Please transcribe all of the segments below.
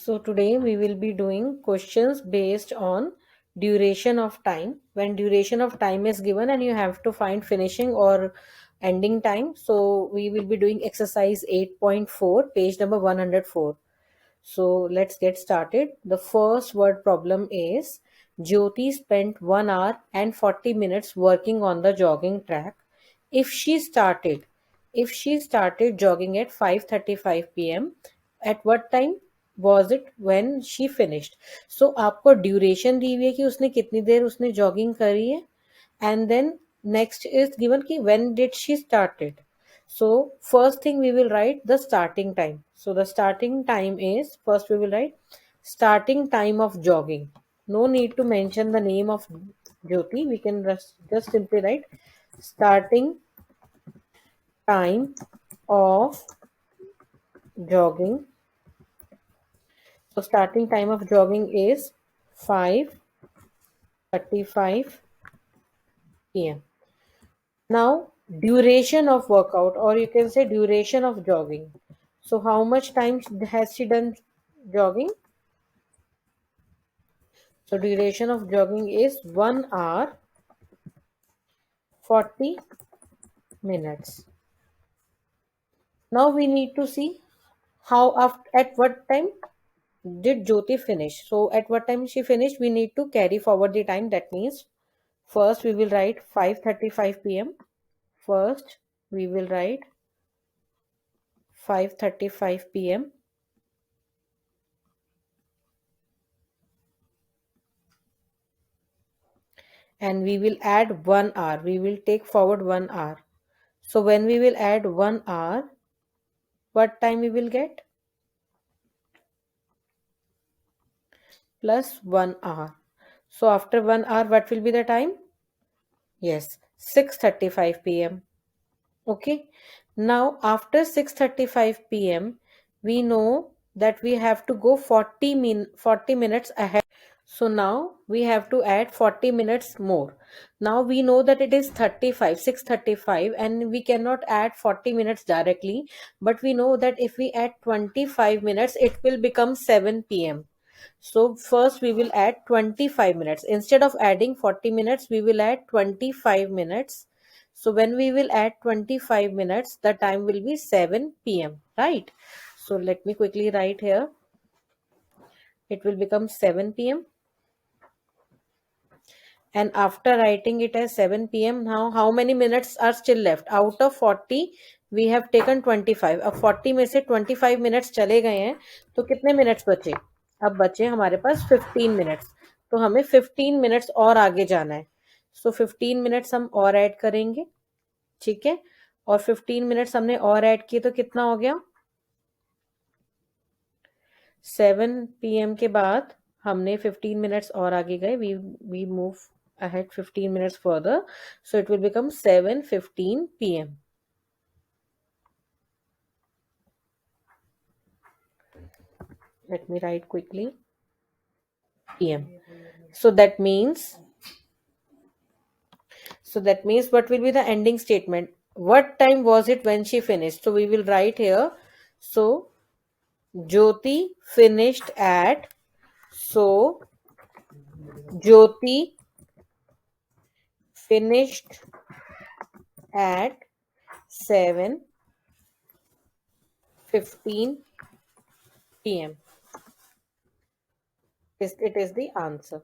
So today we will be doing questions based on duration of time. When duration of time is given and you have to find finishing or ending time. So we will be doing exercise 8.4, page number 104. So let's get started. The first word problem is Jyoti spent 1 hour and 40 minutes working on the jogging track. If she started if she started jogging at 5:35 p.m. at what time was it when she finished? So आपको duration दी हुई है कि उसने कितनी देर उसने jogging करी है and then next is given ki when did she started. So first thing we will write the starting time. So the starting time is, first we will write starting time of jogging. No need to mention the name of Jyoti, we can just simply write starting time of jogging. So starting time of jogging is 5:35 p.m. Now, duration of workout, or you can say duration of jogging. So, how much time has she done jogging? So, duration of jogging is 1 hour 40 minutes. Now, we need to see at what time did Jyoti finish. So, at what time she finished, we need to carry forward the time. That means, first we will write 5:35 p.m. First, we will write 5:35 p.m. and we will add 1 hour. We will take forward 1 hour. So when we will add 1 hour, what time we will get? Plus 1 hour. So after 1 hour, what will be the time? Yes, 6:35 p.m. Okay. Now after 6:35 p.m., we know that we have to go 40 minutes ahead. So now we have to add 40 minutes more. Now we know that it is 6:35, and we cannot add 40 minutes directly, but we know that if we add 25 minutes, it will become 7 p.m. So first we will add 25 minutes. Instead of adding 40 minutes, we will add 25 minutes. So when we will add 25 minutes, the time will be 7 p.m. Right? So let me quickly write here. It will become 7 p.m. And after writing it as 7 p.m, now how many minutes are still left? Out of 40 we have taken 25. अब 40 में से 25 minutes चले गए हैं, तो कितने minutes बचे? अब बचे हमारे पास 15 minutes. तो हमें 15 minutes और आगे जाना है. So 15 minutes हम और ऐड करेंगे. ठीक है, और 15 minutes हमने और ऐड किए तो कितना हो गया? 7 p.m के बाद हमने 15 minutes और आगे गए. We move ahead 15 minutes further, so it will become 7:15 p.m. Let me write quickly. p.m. So that means what will be the ending statement? What time was it when she finished? So we will write here. So Jyoti finished at Jyoti finished at 7:15 p.m. It is the answer.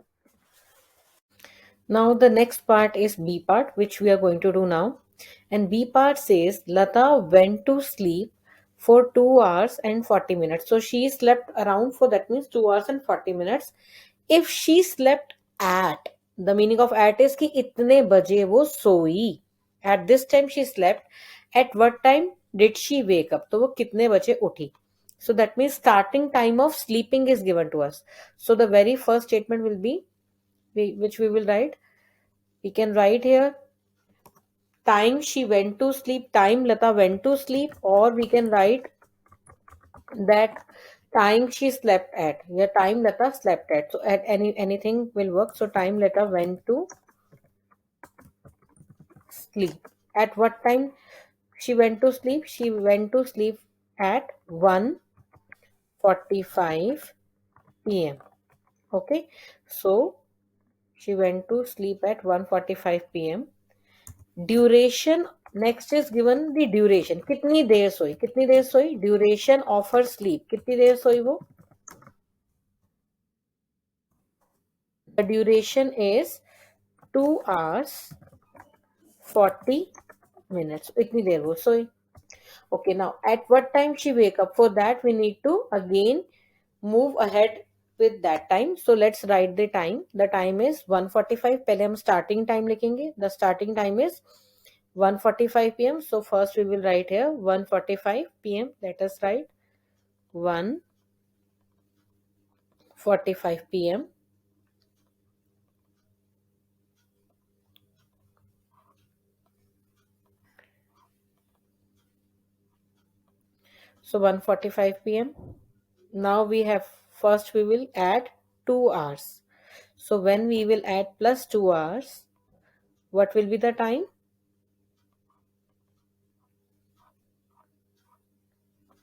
Now the next part is B part, which we are going to do now. And B part says Lata went to sleep for 2 hours and 40 minutes. So she slept around for, that means 2 hours and 40 minutes. If she slept at, the meaning of at is कि इतने बजे वो सोई. At this time she slept. At what time did she wake up? तो वो कितने बजे उठी? So that means starting time of sleeping is given to us. So the very first statement will be, which we will write. We can write here time she went to sleep, time Lata went to sleep, or we can write that time she slept at. Yeah, time Lata slept at. So at anything will work. So time Lata went to sleep. At what time she went to sleep? She went to sleep at 1:45 p.m. Okay, so she went to sleep at 1:45 p.m. Duration, next is given the duration. कितनी देर सोई, कितनी देर सोई, duration of her sleep, कितनी देर सोई वो. The duration is 2 hours 40 minutes. इतनी देर वो सोई. Okay, now at what time she wake up? For that we need to again move ahead with that time. So let's write the time. The time is 1:45. पहले हम starting time लिखेंगे. The starting time is 1:45 p.m. So first we will write here 1:45 p.m. Let us write 1:45 p.m. So 1:45 p.m. Now we have, first we will add 2 hours. So when we will add plus 2 hours, what will be the time?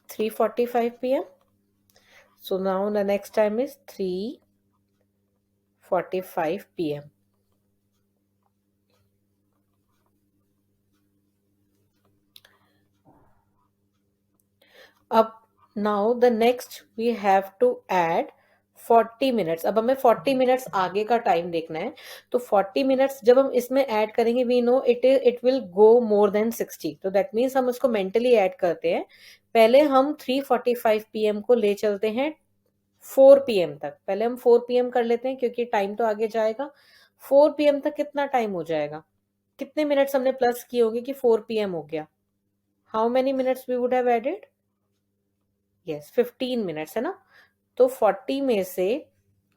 3:45 p.m. So now the next time is 3:45 p.m. अब now the next we have to add 40 minutes. अब हमें 40 minutes आगे का time देखना है. तो 40 minutes जब हम इसमें ऐड करेंगे, we know it will go more than 60. तो that means हम उसको mentally ऐड करते हैं. पहले हम 3:45 p.m. को ले चलते हैं 4 p.m. तक. पहले हम 4 p.m. कर लेते हैं क्योंकि टाइम तो आगे जाएगा. 4 p.m. तक कितना टाइम हो जाएगा, कितने मिनट्स हमने प्लस किए होंगे कि 4 p.m. हो गया. How many minutes we would have added? Yes, 15 minutes है ना. तो 40 में से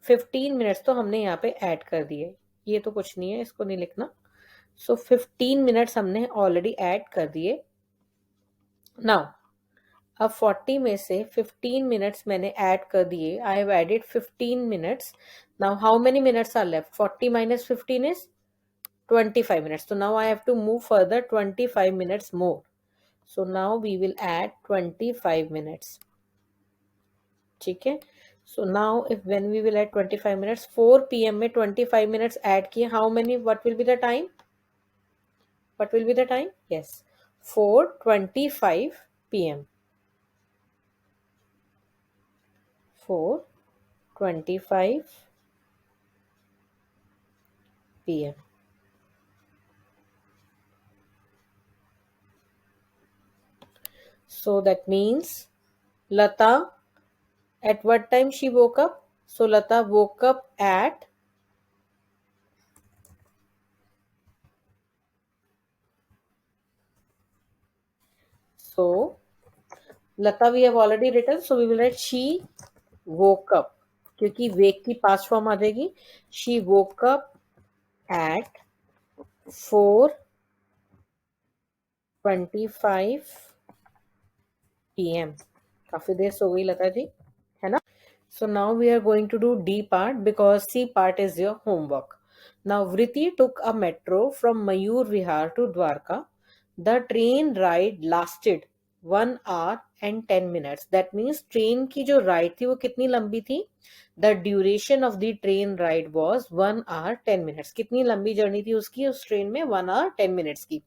15 मिनट्स तो हमने यहाँ पे ऐड कर दिए. ये तो कुछ नहीं है, इसको नहीं लिखना. सो 15 मिनट्स हमने ऑलरेडी ऐड कर दिए. नाउ अब 40 में से 15 मिनट्स मैंने ऐड कर दिए. I have added 15 minutes. Now how many minutes are left? 40 minus 15 is 25 minutes. So now I have to move further 25 minutes more. So now we will add 25 minutes. ठीक है. So now if when we will add 25 minutes, 4 p.m. में 25 minutes add किए, how many, what will be the time? What will be the time? Yes, 4:25 p.m. 4:25 p.m. So that means Lata, at what time she woke up? So Lata woke up at so Lata we have already written, so we will write she woke up, क्योंकि wake की past form आ जाएगी. She woke up at 4:25 p.m. काफी देर सो गई लता जी, है ना. So now we are going to do D part because C part is your homework. Now Vriti took a metro from Mayur Vihar to Dwarka. The train ride lasted 1 hour and 10 minutes. That means train की जो ride थी वो कितनी लंबी थी? The duration of the train ride was 1 hour 10 minutes. कितनी लंबी journey थी उसकी, उस ट्रेन में 1 hour 10 minutes की.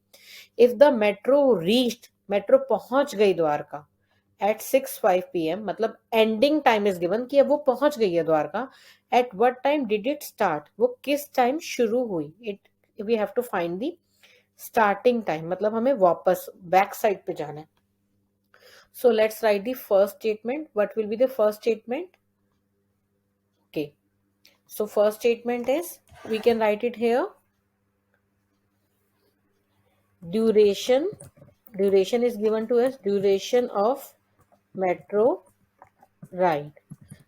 If the metro reached, metro पहुंच गई द्वारका at 6:05 p.m. मतलब एंडिंग टाइम इज गिवन कि अब वो पहुंच गई है Dwarka. At what time did it start, वो किस टाइम शुरू हुई. It we have to find the starting time, मतलब हमें वापस बैक साइड पे जाना है. So let's write the first statement. What will be the first statement? Okay, so first statement is, we can write it here. Duration is given to us, duration of metro ride.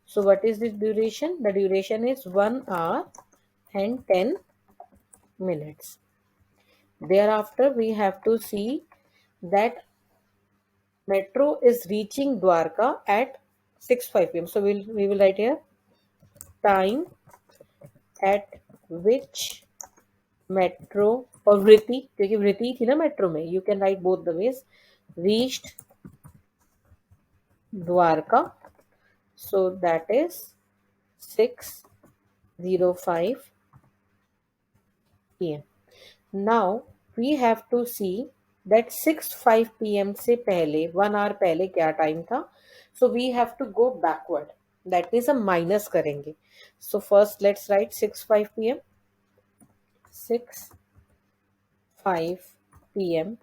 So what is the duration? The duration is 1 hour and 10 minutes. Thereafter we have to see that metro is reaching Dwarka at 6:05 p.m. So we will write here time at which metro, or Vriti, क्योंकि Vriti थी ना metro में, you can write both the ways, reached Dwarka. So that is 6:05 p.m. Now we have to see that 6:05 p.m. से पहले 1 hour पहले क्या time था. So we have to go backward. That means हम minus करेंगे. So first let's write 6:05 p.m. 6:05 p.m.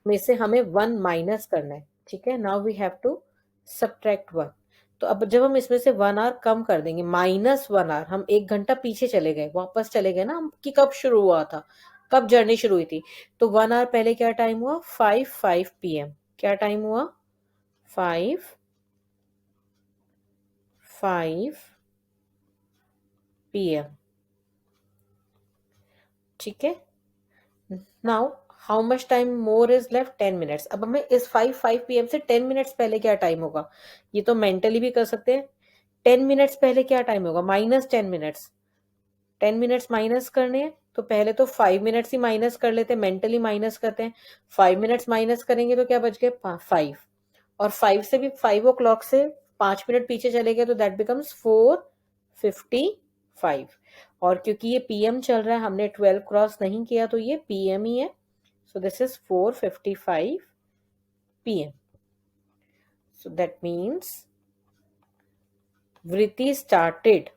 में से हमें 1 माइनस करना है. ठीक है. Now we have to subtract 1. तो अब जब हम इसमें से 1 hour कम कर देंगे, -1 hour, हम 1 घंटा पीछे चले गए, वापस चले गए ना हम, कि कब शुरू हुआ था, कब जर्नी शुरू हुई थी. तो 1 hour पहले क्या टाइम हुआ, 5:05 p.m. क्या टाइम हुआ, 5:05 p.m. ठीक है. Now how much time more is left, 10 minutes. अब हमें इस 5:05 p.m. से 10 minutes पहले क्या टाइम होगा, ये तो मेंटली भी कर सकते हैं. 10 minutes पहले क्या टाइम होगा, -10 minutes. 10 minutes माइनस करने हैं तो पहले तो 5 minutes ही माइनस कर लेते हैं, मेंटली माइनस करते हैं. 5 minutes माइनस करेंगे तो क्या बच गए, 5. और 5 से भी 5 o'clock से 5 मिनट पीछे चले गए तो दैट बिकम्स 4:55. और क्योंकि ये पीएम चल रहा है, हमने 12 क्रॉस नहीं किया तो ये पीएम ही है. So this is 4:55 p.m. So that means वृत्ति स्टार्टेड.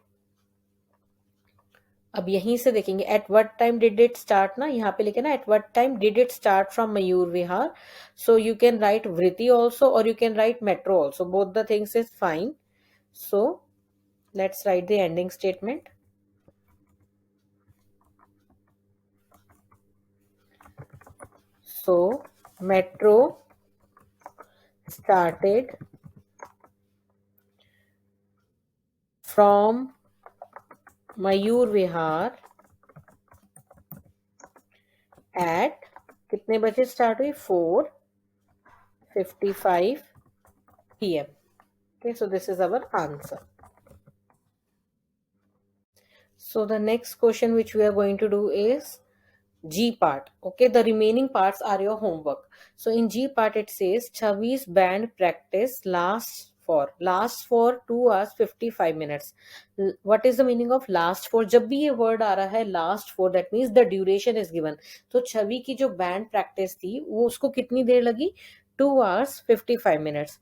अब यहीं से देखेंगे eight what time did it start ना, यहाँ पे लिखे ना eight what time did it start from Mayur Vihar. So you can write वृत्ति ऑल्सो और you can write metro also, both the things is fine. So let's write the ending statement. So metro started from Mayur Vihar at कितने बजे start हुई, 4:55 p.m. Okay, so this is our answer. So the next question which we are going to do is G part. Okay, the remaining parts are your homework. So in G part it says Chavi's band practice lasts for 2 hours 55 minutes. What is the meaning of last for? जब भी ये word आ रहा है last for, that means the duration is given. तो छवि की जो band practice थी वो उसको कितनी देर लगी, 2 hours 55 minutes.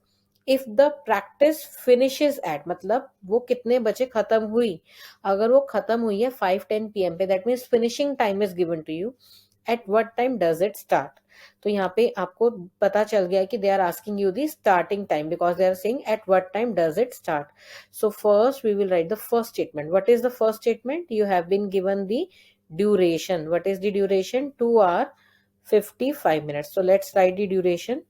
If the practice finishes at, मतलब वो कितने बजे खत्म हुई, अगर वो खत्म हुई है 5:10 p.m. पे, that means finishing time is given to you. At what time does it start. तो यहाँ पे आपको पता चल गया कि they are asking you the starting time because they are saying at what time does it start. So first we will write the first statement. What is the first statement, you have been given the duration. What is the duration, 2 hours 55 minutes. So let's write the duration.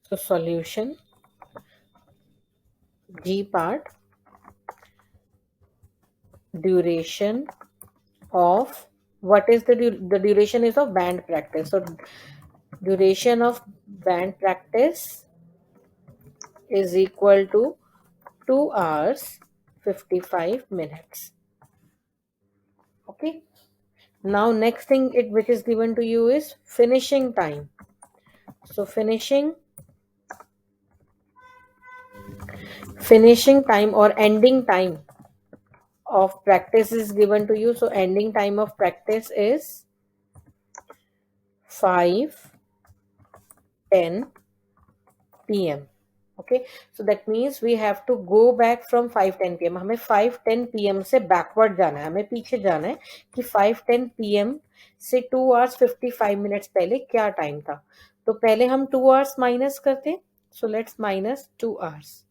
So solution, G part, duration of, what is the duration is of band practice. So duration of band practice is equal to 2 hours 55 minutes. Okay. Now next thing which is given to you is finishing time. So finishing time or ending time of practice is given to you. So ending time of practice is 5:10 p.m. Okay, so that means we have to go back from 5:10 p.m. हमें 5:10 p.m. से backward जाना है, हमें पीछे जाना है कि 5:10 p.m. से 2 hours 55 minutes पहले क्या टाइम था. तो पहले हम 2 hours माइनस करते हैं. So let's minus 2 hours.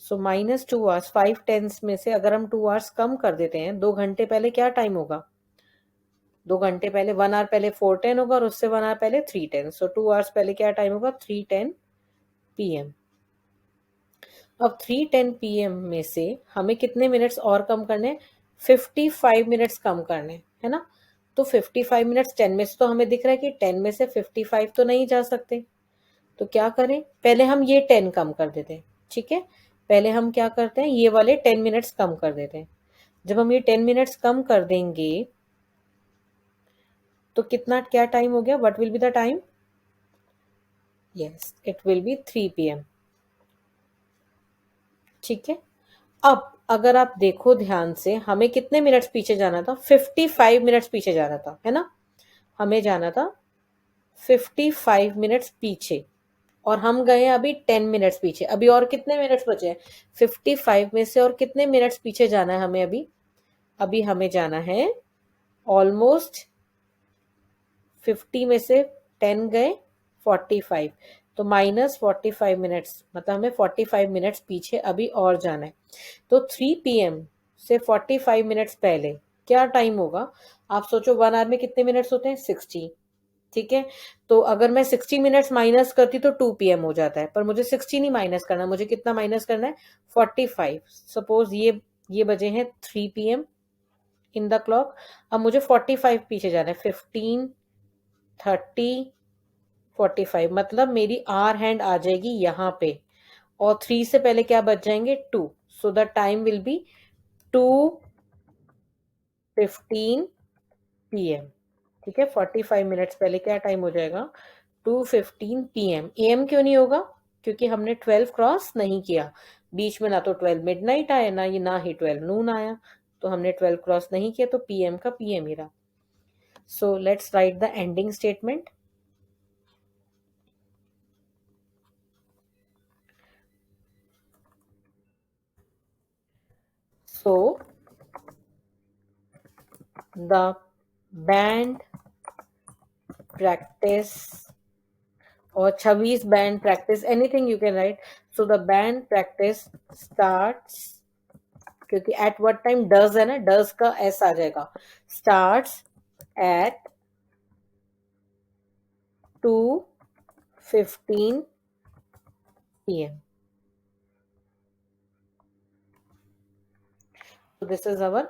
So minus 2 hours, 5:10 में से अगर हम 2 hours कम कर देते हैं, 2 घंटे पहले क्या टाइम होगा, 2 घंटे पहले 1 hour पहले 4:10 होगा और उससे 1 hour पहले 3:10. सो 2 hours पहले क्या टाइम होगा, 3:10 p.m. अब 3:10 p.m. में से हमें कितने मिनट्स और कम करने, 55 मिनट्स कम करने, है ना. तो 55 मिनट्स 10 में से, तो हमें दिख रहा है कि 10 में से 55 तो नहीं जा सकते. तो क्या करें, पहले हम ये 10 कम कर देते हैं. ठीक है, पहले हम क्या करते हैं, ये वाले 10 मिनट्स कम कर देते हैं. जब हम ये 10 मिनट्स कम कर देंगे तो कितना क्या टाइम हो गया, what will be the time? Yes, it will be 3 PM। ठीक है। अब अगर आप देखो ध्यान से, हमें कितने मिनट्स पीछे जाना था? 55 मिनट्स पीछे जाना था, है ना? हमें जाना था 55 मिनट्स पीछे, और हम गए अभी 10 मिनट्स पीछे। अभी और कितने मिनट्स बचे हैं? 55 में से और कितने मिनट्स पीछे जाना है हमें अभी? अभी हमें जाना है ऑलमोस्ट 50 में से 10 गए, 45, तो -45 मिनट्स, मतलब हमें 45 मिनट्स पीछे अभी और जाना है। तो 3 PM से 45 मिनट्स पहले क्या टाइम होगा? आप सोचो 1 आवर में कितने मिनट्स होते हैं? 60। ठीक है, तो अगर मैं 60 मिनट्स माइनस करती तो 2 PM हो जाता है, पर मुझे 60 नहीं माइनस करना, मुझे कितना माइनस करना है? 45। सपोज ये बजे हैं 3 PM इन द क्लॉक। अब मुझे 45 पीछे जाना है, 15, 30, 45, मतलब मेरी आर हैंड आ जाएगी यहाँ पे, और 3 से पहले क्या बच जाएंगे? 2। So the time will be 2:15 PM। ठीक है, 45 मिनट्स पहले क्या टाइम हो जाएगा? 2:15 PM। AM क्यों नहीं होगा? क्योंकि हमने 12 क्रॉस नहीं किया, बीच में ना तो 12 मिडनाइट आया, ना ही 12 नून आया, तो हमने 12 क्रॉस नहीं किया, तो PM का PM ही रहा। सो let's write the ending statement. So the band practice, or 26 band practice, anything you can write. So the band practice starts, क्योंकि at what time does है ना, does का s आ जाएगा, starts at 2:15 PM. So this is our